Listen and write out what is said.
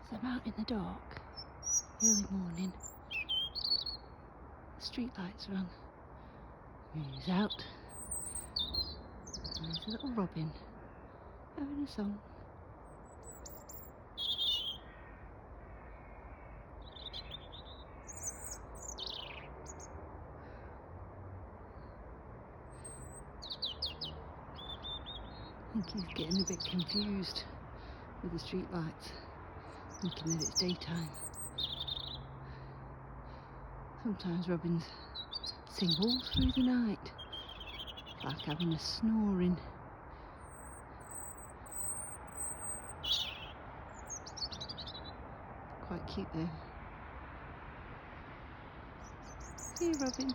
So I'm out in the dark, early morning. The street lights are on. He's out. And there's a little robin having a song. I think he's getting a bit confused with the street lights, thinking that it's daytime. Sometimes robins sing all through the night, like having a snoring. Quite cute though. See you, robin.